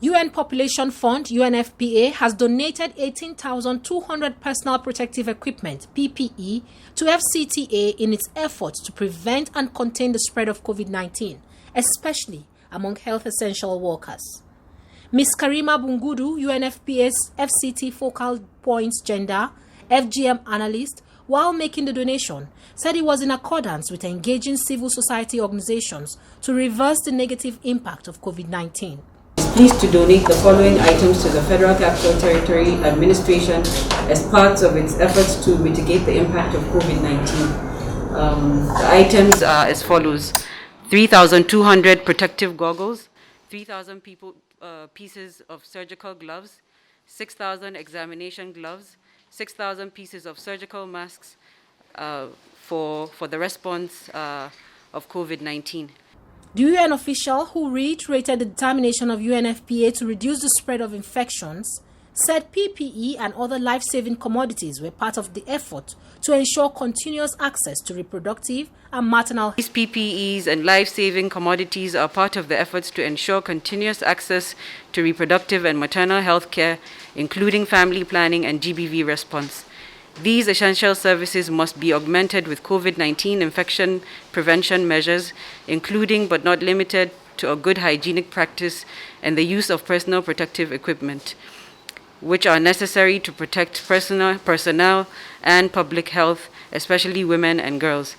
UN Population Fund, UNFPA, has donated 18,200 personal protective equipment, PPE, to FCTA in its efforts to prevent and contain the spread of COVID-19, especially among health essential workers. Ms. Karima Bungudu, UNFPA's FCT Focal Points Gender, FGM analyst, while making the donation, said it was in accordance with engaging civil society organizations to reverse the negative impact of COVID-19. Pleased to donate the following items to the Federal Capital Territory Administration as part of its efforts to mitigate the impact of COVID-19. The items are as follows: 3,200 protective goggles, 3,000 pieces of surgical gloves, 6,000 examination gloves, 6,000 pieces of surgical masks for the response of COVID-19. The UN official, who reiterated the determination of UNFPA to reduce the spread of infections, said PPE and other life-saving commodities were part of the effort to ensure continuous access to reproductive and maternal health. These PPEs and life-saving commodities are part of the efforts to ensure continuous access to reproductive and maternal health care, including family planning and GBV response. These essential services must be augmented with COVID-19 infection prevention measures, including but not limited to a good hygienic practice and the use of personal protective equipment, which are necessary to protect personnel and public health, especially women and girls.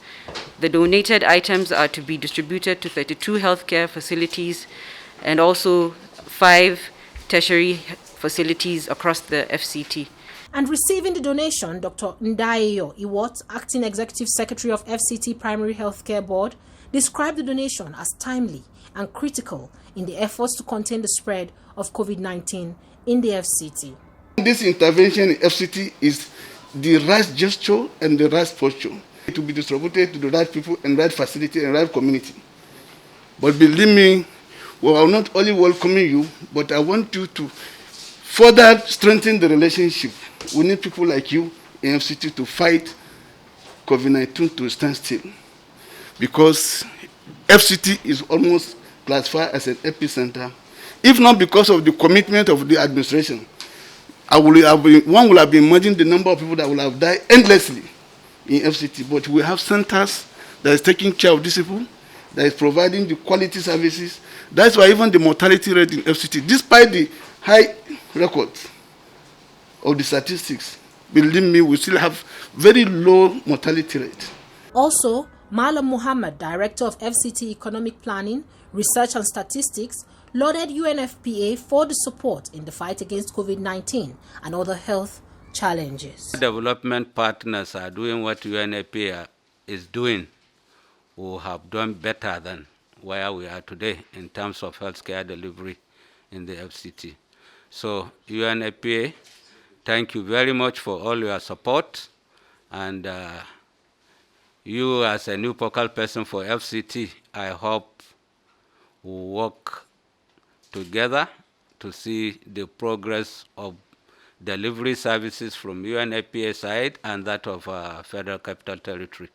The donated items are to be distributed to 32 healthcare facilities and also 5 tertiary facilities across the FCT. And receiving the donation, Dr. Ndayo Iwot, Acting Executive Secretary of FCT Primary Healthcare Board, described the donation as timely and critical in the efforts to contain the spread of COVID-19 in the FCT. This intervention in FCT is the right gesture and the right posture. It will be distributed to the right people and right facility and right community. But believe me, well, I'm not only welcoming you, but I want you to further strengthen the relationship. We need people like you in FCT to fight COVID-19 to stand still, because FCT is almost classified as an epicenter, if not because of the commitment of the administration. One will have been imagining the number of people that will have died endlessly in FCT, but we have centers that is taking care of these people, that is providing the quality services. That's why even the mortality rate in FCT, despite the high records of the statistics, believe me, we still have very low mortality rate. Also, Malam Muhammad, Director of FCT Economic Planning, Research and Statistics, lauded UNFPA for the support in the fight against COVID-19 and other health challenges. Development partners are doing what UNFPA is doing, who have done better than where we are today in terms of healthcare delivery in the FCT. So UNFPA, thank you very much for all your support, and you as a new focal person for FCT, I hope we work together to see the progress of delivery services from UNFPA side and that of Federal Capital Territory.